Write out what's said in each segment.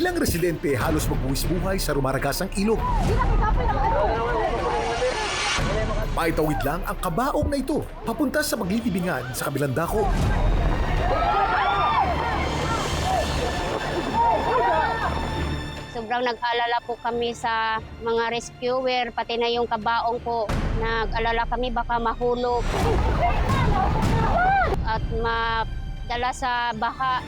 Ilang residente halos magbuwis buhay sa rumaragasang ilog. Maitawid lang ang kabaong na ito papunta sa maglilibingan sa kabilang dako. Sobrang nag-alala po kami sa mga rescuer, pati na yung kabaong po. Nag-alala kami baka mahulog at madala sa baha.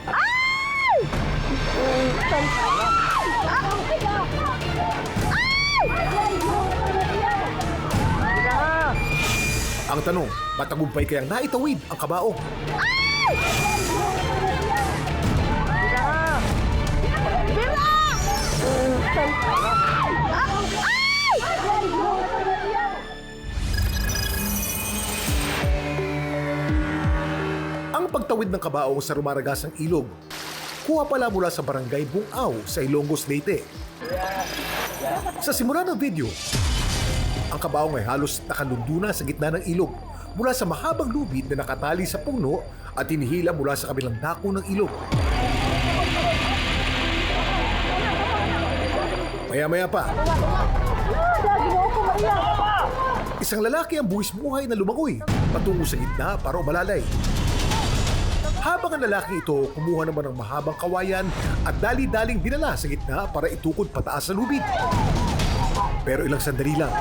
Ang tanong, matagumpay kayang naitawid ang kabaong? Ang pagtawid ng kabaong sa rumaragasang ilog, kuha pala mula sa barangay Bungaw sa Ilongos, Leyte. Sa simula ng video, ang kabaong ay halos nakalunduna sa gitna ng ilog mula sa mahabang lubid na nakatali sa puno at hinihila mula sa kabilang dako ng ilog. Maya-maya pa, isang lalaki ang buwis buhay na lumangoy patungo sa gitna para umalalay. Habang ang lalaki ito kumuha naman ng mahabang kawayan at dali-daling dinala sa gitna para itukod pataas sa lubid. Pero ilang sandali lang.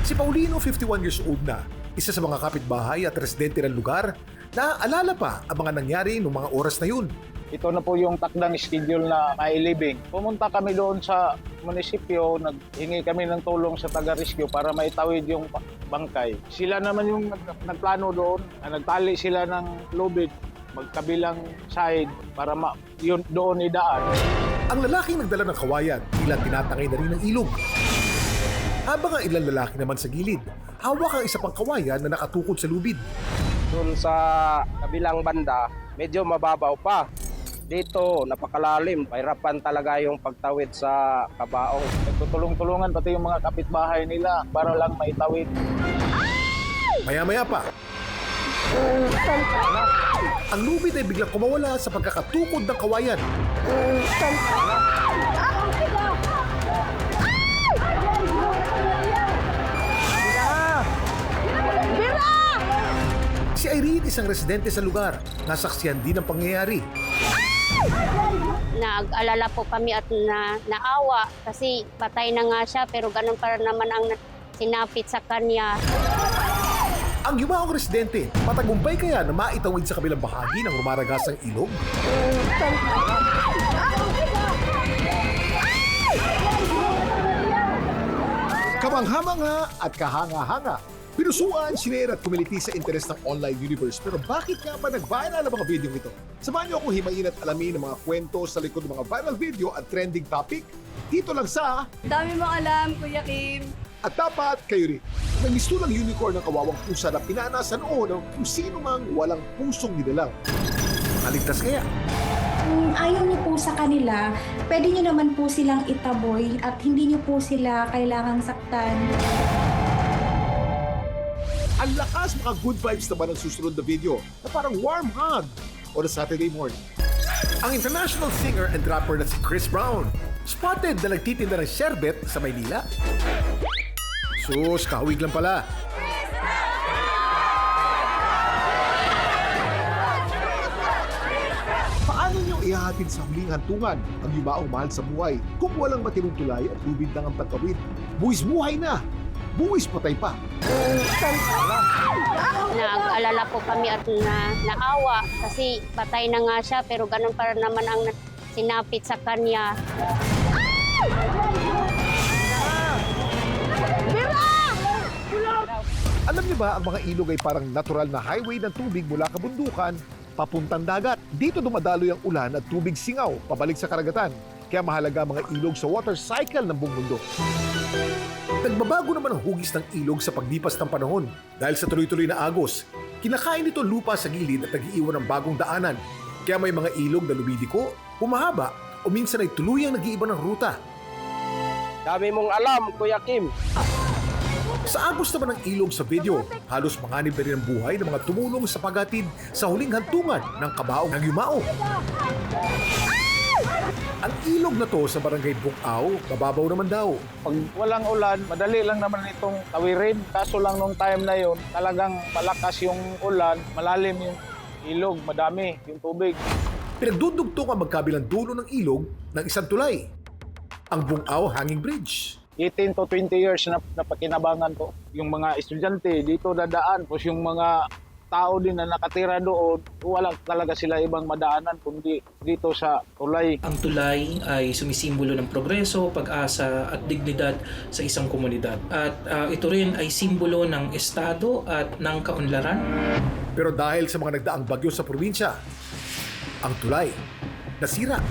Si Paulino, 51 years old na, isa sa mga kapitbahay at residente ng lugar, naaalala pa ang mga nangyari noong mga oras na yun. Ito na po yung takdang schedule na mailibing. Pumunta kami doon sa munisipyo, naghingi kami ng tulong sa taga-rescue para maitawid yung bangkay. Sila naman yung nagplano doon, na nagtali sila ng lubid magkabilang side para yun doon idaan. Ang lalaking nagdala ng kawayan, ilang tinatangay na rin ng ilog. Habang ang ilang lalaki naman sa gilid, hawak ang isa pang kawayan na nakatukod sa lubid. Doon sa kabilang banda, medyo mababaw pa. Dito, napakalalim. Pahirapan talaga yung pagtawid sa kabaong. Nagtutulong-tulungan pati yung mga kapitbahay nila para lang maitawid. Maya-maya pa, ang lubid ay biglang kumawala sa pagkakatukod ng kawayan. Si Irene, isang residente sa lugar, nasaksihan din ang pangyayari. Nag-alala po kami at naawa kasi patay na nga siya pero ganun pa naman ang sinapit sa kanya. Ang yumaong residente, matagumpay kaya na maitawid sa kabilang bahagi ng rumaragasang ilog? Kamangha-mangha at kahanga-hanga. Pinusuan, sinera at kumiliti sa interes ng online universe. Pero bakit nga ba nag-viral ang mga video ito? Samahan niyo akong himayin at alamin ang mga kwento sa likod ng mga viral video at trending topic dito lang sa Dami mong alam, Kuya Kim. At dapat kayo rin. Nangistulang unicorn ng kawawang pusa na pinana sa noo ng kung sino mang walang pusong nilalang. Naligtas kaya? Kung ayaw niyo po sa kanila, pwede niyo naman po silang itaboy at hindi niyo po sila kailangang saktan. Ang lakas mga good vibes naman ang susunod na video na parang warm hug on a Saturday morning. Ang international singer and rapper na si Chris Brown, spotted na nagtitinda ng sherbet sa Maynila. Sus, kahawig lang pala. Paano niyo ihahatid sa huling hantungan ang yumaong mahal sa buhay kung walang matinong tulay at lubid lang ang pagkawid? Buwis buhay na! Buwis patay pa! Nag-alala po kami at naawa kasi patay na nga siya pero ganun pa naman ang sinapit sa kanya. Alam niyo ba, ang mga ilog ay parang natural na highway ng tubig mula kabundukan papuntang dagat. Dito dumadaloy ang ulan at tubig singaw pabalik sa karagatan. Kaya mahalaga ang mga ilog sa water cycle ng buong mundo. Nagbabago naman ang hugis ng ilog sa paglipas ng panahon. Dahil sa tuloy-tuloy na agos, kinakain ito lupa sa gilid at nag-iiwan ng bagong daanan. Kaya may mga ilog na lumidiko, humahaba, o minsan ay tuluyang nag-iiba ng ruta. Dami mong alam, Kuya Kim. Sa agos naman ng ilog sa video, halos manganib na rin ang buhay ng mga tumulong sa paghatid sa huling hantungan ng kabaong ng Yumao. Ang ilog na to sa barangay Bungao, mababaw naman daw. Pag walang ulan, madali lang naman itong tawirin. Kaso lang nung time na yon, talagang malakas yung ulan, malalim yung ilog, madami yung tubig. Pinagdudugtong ang magkabilang dulo ng ilog ng isang tulay, ang Bungao Hanging Bridge. 18 to 20 years na napakinabangan ko. Yung mga estudyante dito dadaan, tapos yung mga tao din na nakatira doon, wala talaga sila ibang madaanan kundi dito sa tulay. Ang tulay ay sumisimbolo ng progreso, pag-asa at dignidad sa isang komunidad. At ito rin ay simbolo ng estado at ng kaunlaran. Pero dahil sa mga nagdaang bagyo sa probinsya, ang tulay nasira.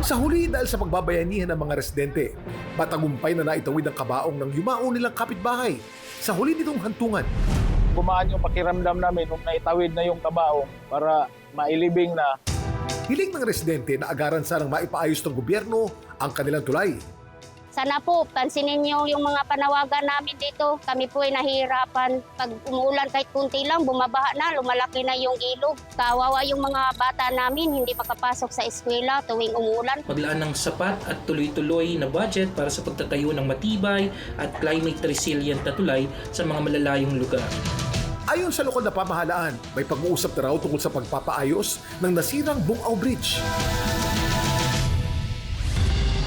Sa huli dahil sa pagbabayanihan ng mga residente, matagumpay na naitawid ang kabaong ng Yumao nilang kapitbahay sa huli nitong hantungan. Gumaan yung pakiramdam namin nung naitawid na yung kabaong para mailibing na. Hiling ng residente na agaran sanang maipaayos ng gobyerno ang kanilang tulay. Sana po, pansinin niyo yung mga panawagan namin dito. Kami po ay nahihirapan. Pag umuulan kahit kunti lang, bumabaha na, lumalaki na yung ilog. Kawawa yung mga bata namin, hindi makapasok sa eskwela tuwing umuulan. Maglaan ng sapat at tuloy-tuloy na budget para sa pagtatayo ng matibay at climate resilient na tulay sa mga malalayong lugar. Ayon sa lokal na pamahalaan, may pag-uusap na raw tungkol sa pagpapaayos ng nasirang Bungao Bridge.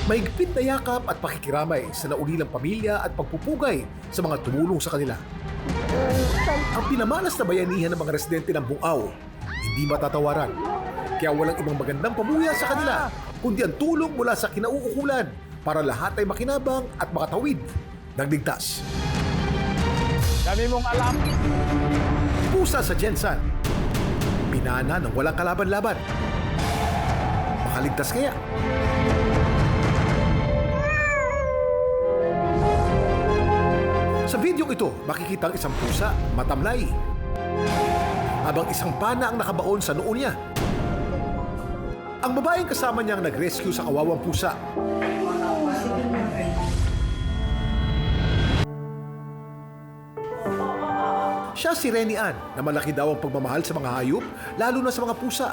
Mahigpit na yakap at pakikiramay sa naulilang pamilya at pagpupugay sa mga tumulong sa kanila. Ang pinamalas na bayanihan ng mga residente ng Bungao, hindi matatawaran. Kaya walang ibang magandang pamuya sa kanila, kundi ang tulong mula sa kinauukulan para lahat ay makinabang at makatawid ng ligtas. Dami mong alam. Pusa sa Jensan, pinana ng walang kalaban-laban. Makaligtas kaya? Sa video ito, makikita ang isang pusa matamlay, habang isang pana ang nakabaon sa noo niya. Ang babaeng kasama niya ang nag-rescue sa kawawang pusa. Siya si Reni Ann, na malaki daw ang pagmamahal sa mga hayop, lalo na sa mga pusa.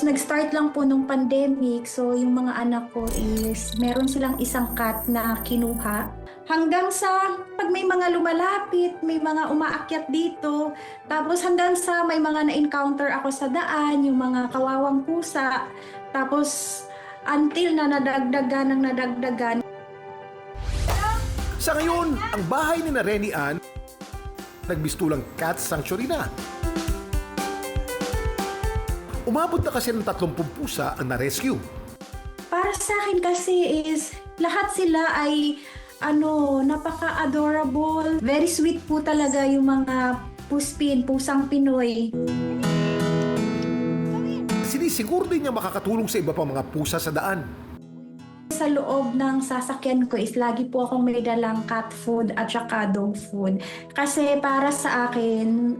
Nag-start lang po nung pandemic, so yung mga anak ko is meron silang isang cat na kinuha. Hanggang sa pag may mga lumalapit, may mga umaakyat dito, tapos hanggang sa may mga na-encounter ako sa daan, yung mga kawawang pusa, tapos until na nadagdagan. Sa ngayon, ang bahay ni na Reni Ann, nagbistulang cat sanctuary na. Umabot na kasi ng 30 pusa ang na-rescue. Para sa akin kasi is lahat sila ay napaka-adorable. Very sweet po talaga yung mga pusang Pinoy. Sinisiguro din niya makakatulong sa iba pang mga pusa sa daan. Sa loob ng sasakyan ko is lagi po akong may dalang cat food at saka dog food. Kasi para sa akin,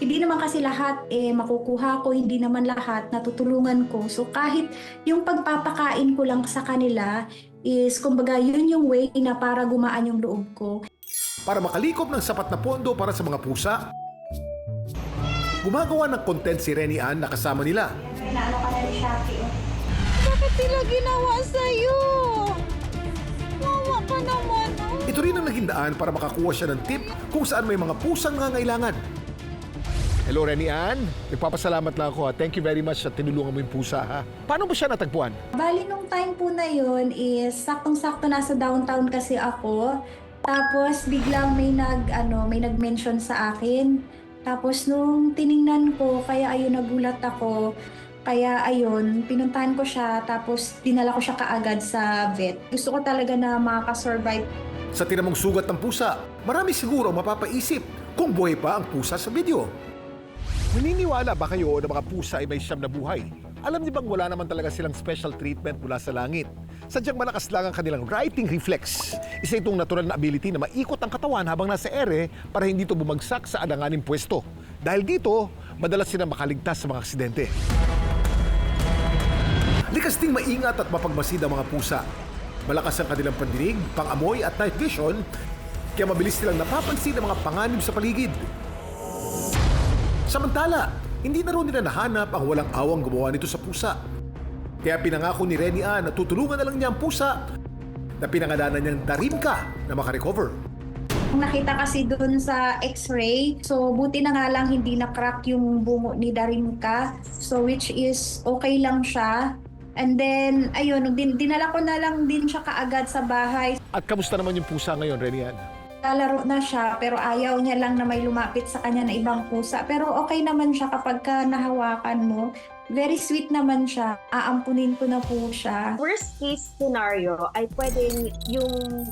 hindi naman kasi lahat makukuha ko, hindi naman lahat natutulungan ko. So kahit yung pagpapakain ko lang sa kanila is kumbaga yun yung way na para gumaan yung loob ko. Para makalikop ng sapat na pondo para sa mga pusa, gumagawa ng content si Reni Ann na kasama nila. Inaano ka na ni Shopee, oh. Bakit nila ginawa sa'yo? Mawa ka naman, oh. Ito rin ang naging daan para makakuha siya ng tip kung saan may mga pusang nangangailangan. Hello, Reni Ann. Nagpapasalamat lang ako. Thank you very much sa tinulungan mo yung pusa. Ha? Paano ba siya natagpuan? Bali nung time po na yun is saktong-sakto nasa downtown kasi ako. Tapos biglang may nag-mention sa akin. Tapos nung tiningnan ko, kaya ayun nagulat ako. Kaya ayun, pinuntahan ko siya tapos dinala ko siya kaagad sa vet. Gusto ko talaga na makakasurvive. Sa tinamong sugat ng pusa, marami siguro mapapaisip kung buhay pa ang pusa sa video. Naniniwala ba kayo na mga pusa ay may siyam na buhay? Alam niyo bang wala naman talaga silang special treatment mula sa langit? Sadyang malakas lang ang kanilang writing reflex. Isa itong natural na ability na maikot ang katawan habang nasa ere para hindi ito bumagsak sa alanganing pwesto. Dahil dito, madalas sila makaligtas sa mga aksidente. Likas ding maingat at mapagmasid ang mga pusa. Malakas ang kanilang pandinig, pangamoy at night vision, kaya mabilis silang napapansin ang mga panganib sa paligid. Samantala, hindi na rin nila nahanap ang walang awang gumawa nito sa pusa. Kaya pinangako ni Renny Ann na tutulungan na lang niya ang pusa na pinangalanan niyang Darimka na makarecover. Nakita kasi doon sa x-ray, so buti na nga lang hindi na-crack yung bungo ni Darimka. So which is okay lang siya. And then, ayun, dinala ko na lang din siya kaagad sa bahay. At kamusta naman yung pusa ngayon, Renny Ann? Lalaro na siya, pero ayaw niya lang na may lumapit sa kanya na ibang pusa. Pero okay naman siya kapag ka nahawakan mo. Very sweet naman siya. Aampunin ko na po siya. Worst case scenario ay pwedeng yung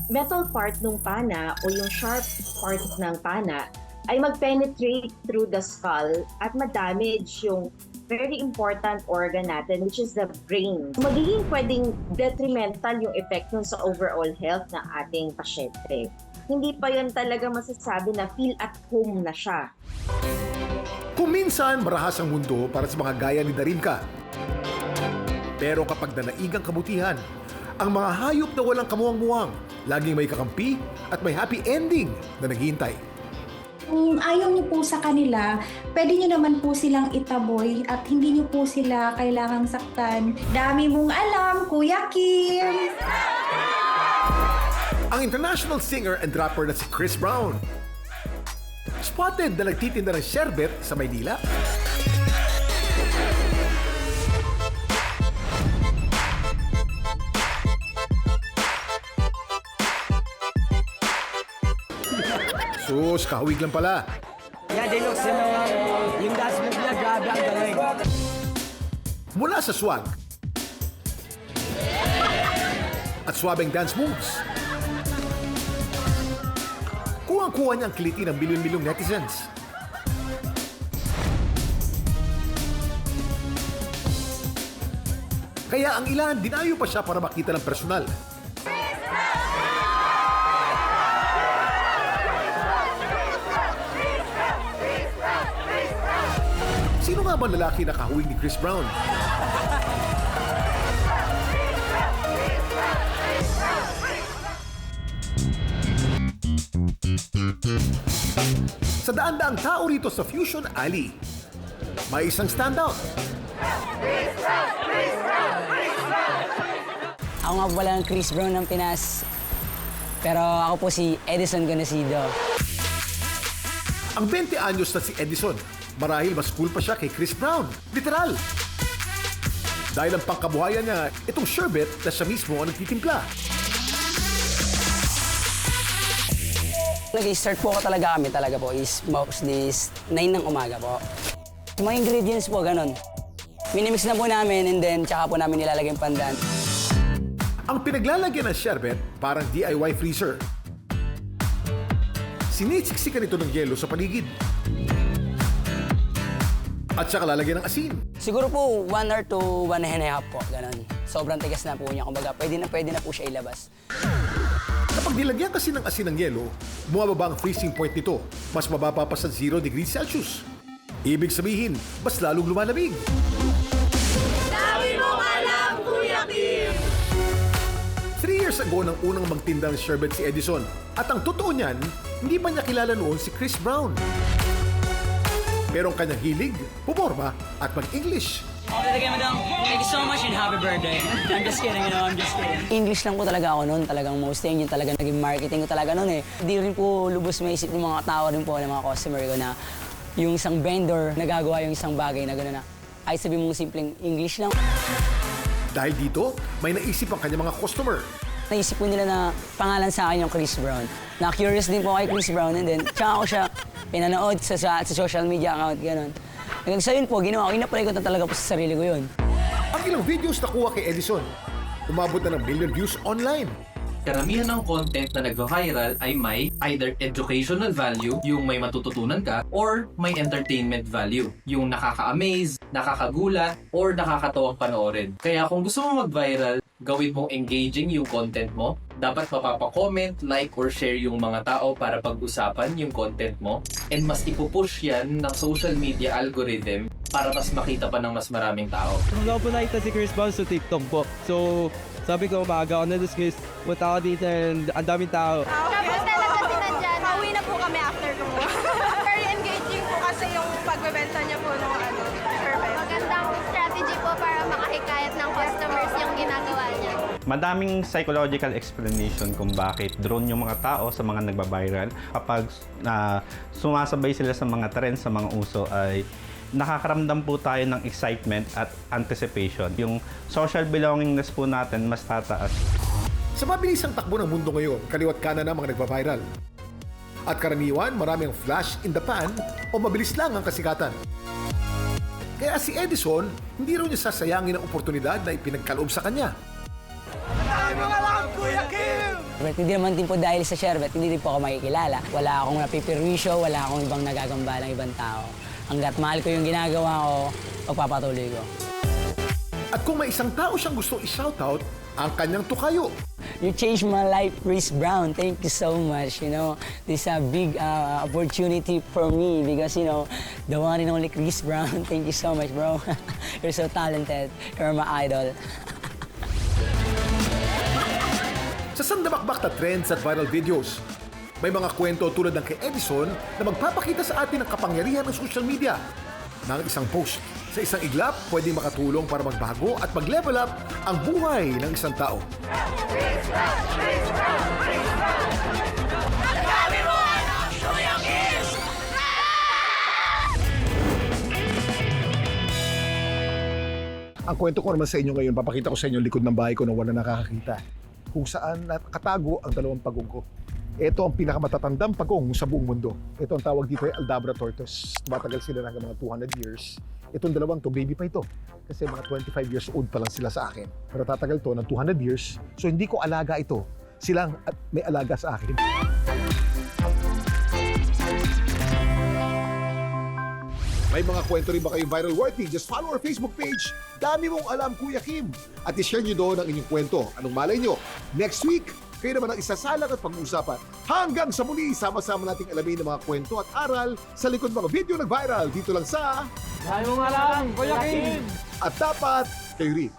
metal part ng pana o yung sharp part ng pana ay mag-penetrate through the skull at ma-damage yung very important organ natin, which is the brain. Magiging pwedeng detrimental yung effect nun sa overall health ng ating pasyente. Hindi pa yan talaga masasabi na feel at home na siya. Kung minsan, marahas ang mundo para sa mga gaya ni Darimka. Pero kapag nanaig ang kabutihan, ang mga hayop na walang kamuwang-muwang, laging may kakampi at may happy ending na naghihintay. Kung ayaw niyo po sa kanila, pwede niyo naman po silang itaboy at hindi niyo po sila kailangang saktan. Dami mong alam, Kuya Kim! Ang international singer and rapper na si Chris Brown. Spotted na nagtitinda ng sherbet sa Maynila. Sus, kahawig lang pala. Yeah, they look similar. Yung dance move niya, grabe ang galing. Mula sa swag at swabing dance moves. Kuwang-kuha niya ang kiliti ng bilyon-bilyong netizens. Kaya ang ilan, dinayo pa siya para makita ng personal. Sino nga ba lalaki na kahuwing ni Chris Brown? Sa daan-daang tao rito sa Fusion Alley, may isang standout. Ako nga pala ang Chris Brown ng Pinas. Pero ako po si Edison Ganasido. Ang 20 anyos na si Edison, marahil mas cool pa siya kay Chris Brown. Literal! Dahil ang pangkabuhayan niya, itong sherbet na siya mismo ang nagtitimpla. Nag-start po ako talaga kami talaga po is mostly 9 ng umaga po. Yung mga ingredients po, ganun. Minimix na po namin and then tsaka po namin nilalagay yung pandan. Ang pinaglalagyan ng sherbet, parang DIY freezer. Sinisiksikan ito ng yelo sa paligid. At saka lalagyan ng asin. Siguro po 1 or 2, 1.5 po, ganun. Sobrang tigas na po niya. Kumbaga, pwede na po siya ilabas. Kapag nilagyan kasi ng asin ng yelo, bumababa ang freezing point nito. Mas mababa pa sa 0 degrees Celsius. Ibig sabihin, mas lalong lumalamig. Dami mong alam, Kuya Kim! 3 years ago nang unang magtinda ng sherbet si Edison. At ang totoo niyan, hindi pa niya kilala noon si Chris Brown. Pero ang kanyang hilig, puporma at mag-English. Thank you so much and happy birthday. I'm just kidding, I'm just kidding. English lang po talaga ako noon. Talagang mostly yun talaga naging marketing ko talaga noon eh. Hindi rin po lubos maisip ng mga tao rin po, ng mga customer ko na yung isang vendor nagagawa yung isang bagay na gano'n na ay sabi mong simpleng English lang. Dahil dito, may naisip ang kanyang mga customer. Naisip ko nila na pangalan sa akin yung Chris Brown. Na-curious din po kay Chris Brown and then tsaka ako siya pinanood sa social media account, gano'n. Hanggang sa yun po, ginawa ko, inapalay ko na talaga po sa sarili ko yun. Ang ilang videos na kuha kay Edison, umabot na ng million views online. karamihan ng content na nag-viral ay may either educational value, yung may matututunan ka, or may entertainment value, yung nakaka-amaze, nakakagulat, or nakakatawang panoorin. Kaya kung gusto mo mag-viral, gawin mong engaging yung content mo. Dapat mapapa-comment, like, or share yung mga tao para pag-usapan yung content mo. And mas ipupush yan ng social media algorithm para mas makita pa ng mas maraming tao. Nung po nakita si Chris Brown sa TikTok po. So, sabi ko umaga ako na-dismiss. Punta ako dito and ang daming tao. Tapos talaga sinadya na. Pauwi na po kami after kumuha. Very engaging po kasi yung pagbebenta niya po ng perfect. Magandang strategy po para makahikayat ng customers yung ginagawa niya. Madaming psychological explanation kung bakit drone yung mga tao sa mga nagbabiral. Kapag sumasabay sila sa mga trends, sa mga uso, ay nakakaramdam po tayo ng excitement at anticipation. Yung social belongingness po natin mas tataas. Sa mabilisang takbo ng mundo ngayon, kaliwat kanan ang mga nagbabiral. At karaniwan, marami ang flash in the pan o mabilis lang ang kasikatan. Kaya si Edison, hindi raw niya sasayangin ang oportunidad na ipinagkaloob sa kanya. But hindi naman din po dahil sa Sherbet, hindi din po ako makikilala. Wala akong napipirwisyo, wala akong ibang nagagamba ng ibang tao. Hanggat mahal ko yung ginagawa ko, pagpapatuloy ko. At kung may isang tao siyang gustong i-shoutout, ang kanyang tukayo. You changed my life, Chris Brown. Thank you so much. You know, this is a big opportunity for me because, you know, the one and only Chris Brown. Thank you so much, bro. You're so talented. You're my idol. Sa sandamakbak na trends at viral videos, may mga kwento tulad ng kay Edison na magpapakita sa atin ang kapangyarihan ng social media. Nang isang post sa isang iglap, pwedeng makatulong para magbago at mag-level up ang buhay ng isang tao. Ang kwento ko naman sa inyo ngayon, papakita ko sa inyo likod ng bahay ko na wala nakakakita. Kung saan nakatago ang dalawang pagong ko. Ito ang pinakamatatandang pagong sa buong mundo. Ito ang tawag dito ay Aldabra tortoise. Matagal sila hanggang mga 200 years. Itong dalawang to, baby pa ito. Kasi mga 25 years old pa lang sila sa akin. Pero tatagal to ng 200 years. So hindi ko alaga ito. Silang may alaga sa akin. May mga kwento rin ba kayong viral worthy? Just follow our Facebook page. Dami mong alam, Kuya Kim. At i-share nyo doon ang inyong kwento. Anong malay nyo? Next week, kayo naman ang isasalang at pag-uusapan. Hanggang sa muli, sama-sama nating alamin ang mga kwento at aral sa likod mga video nag-viral. Dito lang sa... Dami mong alam, Kuya Kim! At dapat, kayo rin.